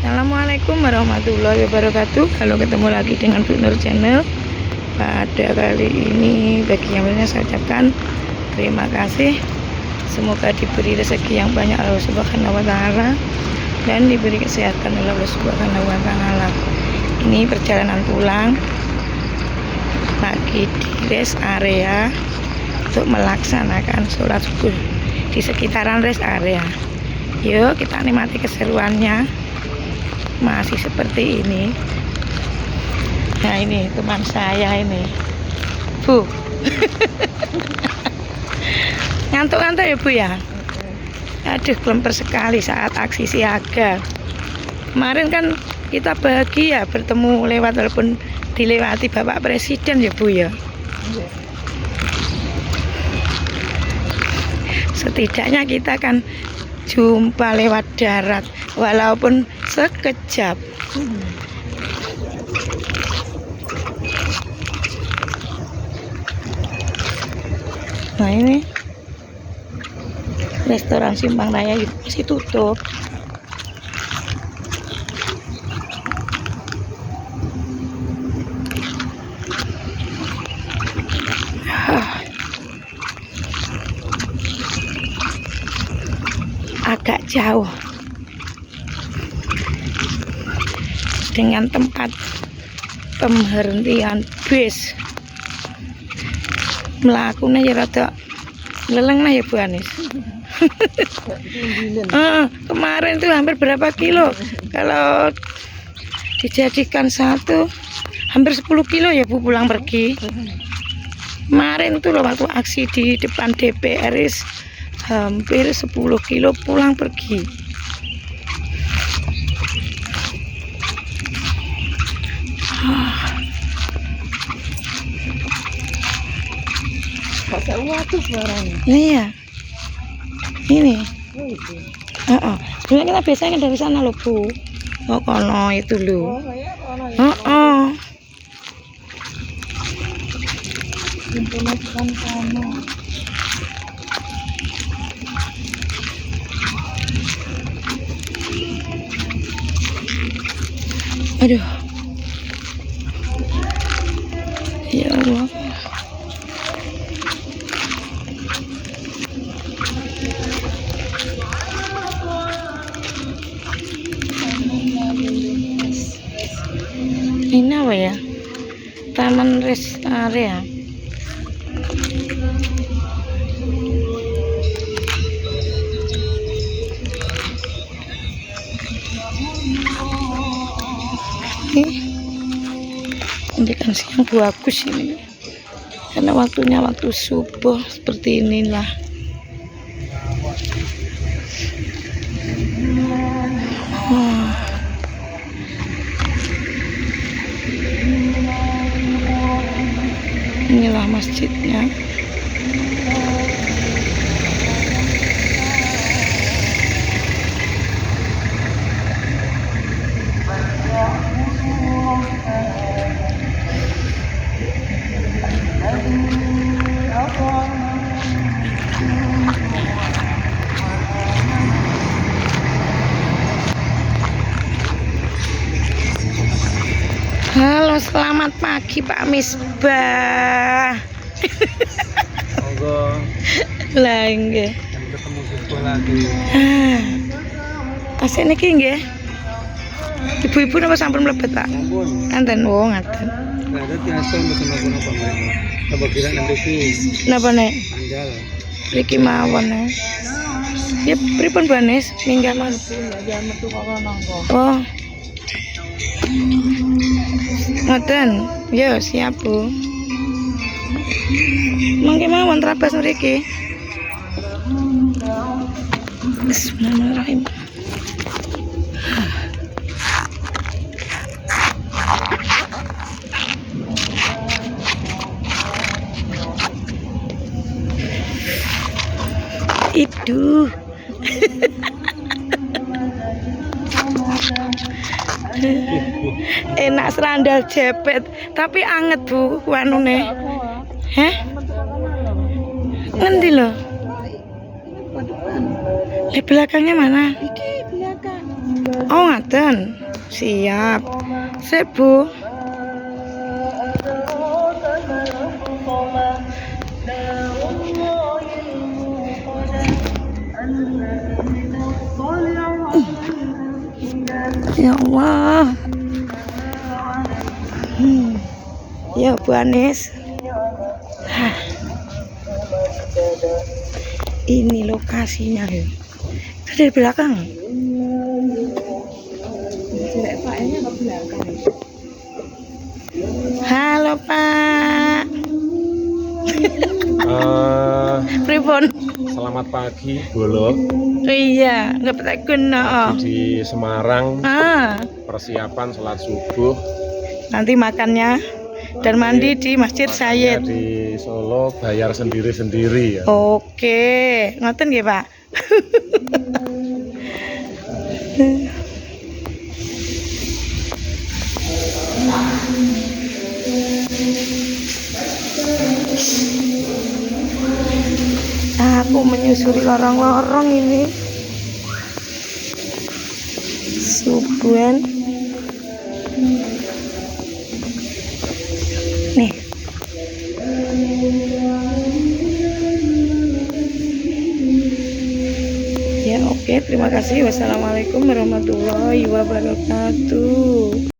Assalamualaikum warahmatullahi wabarakatuh. Halo, ketemu lagi dengan Bu Nur Channel. Pada kali ini bagi yang lainnya saya ucapkan terima kasih. Semoga diberi rezeki yang banyak Allah Subhanahu wa taala dan diberi kesehatan oleh Allah Subhanahu wa taala. Ini perjalanan pulang lagi di rest area untuk melaksanakan sholat subuh di sekitaran rest area. Yuk kita nikmati keseruannya. Masih seperti ini. Nah, ini teman saya ini, Bu. Ngantuk-ngantuk ya, Bu ya? Aduh, kelemper sekali saat aksi siaga. Kemarin kan kita bahagia bertemu lewat, walaupun dilewati Bapak Presiden ya, Bu ya. Setidaknya kita kan jumpa lewat darat walaupun sekejap. Nah, ini restoran Simpang Raya masih tutup. Agak jauh dengan tempat pemberhentian bis. Melakukannya ya rada leleng lah ya, Bu Anis. Kemarin tuh hampir berapa kilo, kalau dijadikan satu hampir 10 kilo ya, Bu, pulang pergi. Kemarin tuh loh, waktu aksi di depan DPR hampir 10 kilo pulang pergi. Iya, ini. Dulu kita biasanya dari sana loh, Bu. Oh, kono itu loh. Aduh, ya Allah. Ini apa ya? Taman rest area. Ini siang bagus ini, karena waktunya waktu subuh seperti inilah. Inilah masjidnya. Halo, selamat pagi Pak Misbah. Monggo. Lah nggih. Ketemu Siswa lagi. Pas niki nggih. Ibu-ibu napa sampun mlebet, Pak? Ampun. Enten wong ngaten. Nah, ada tiasa mboten napa-napa, Mbak. Coba kira nanti Napa nek? Anjal. Mriki mawon ya. Ya pripun Bu Anis? Minggah mawon. Ya metu kok nangko. Oh. Ngoten. Yo, siap, Bu. Mangke mawon trabas mriki. Bismillahirrahmanirrahim. Itu enak serandal jepit, tapi anget, Bu, wanune. Heh? Ngendi lho? Di belakangnya mana? Iki belakang. Oh, ngaten. Siap. Sip, Bu. Ya Allah. Ya, Bu Anis. Hah. Ini lokasinya ya. Itu dari belakang. Halo Pak. Pripun? Selamat pagi, Bolok. Iya, nggak petekun no. Di Semarang, Ah, persiapan sholat subuh. nanti makannya dan mandi di Masjid Makannya Sayyid. di Solo bayar sendiri-sendiri ya. Oke, ngoten nggih, Pak. Aku menyusuri lorong-lorong ini. Subuhan. Nih. Ya, oke, terima kasih. Wassalamualaikum warahmatullahi wabarakatuh.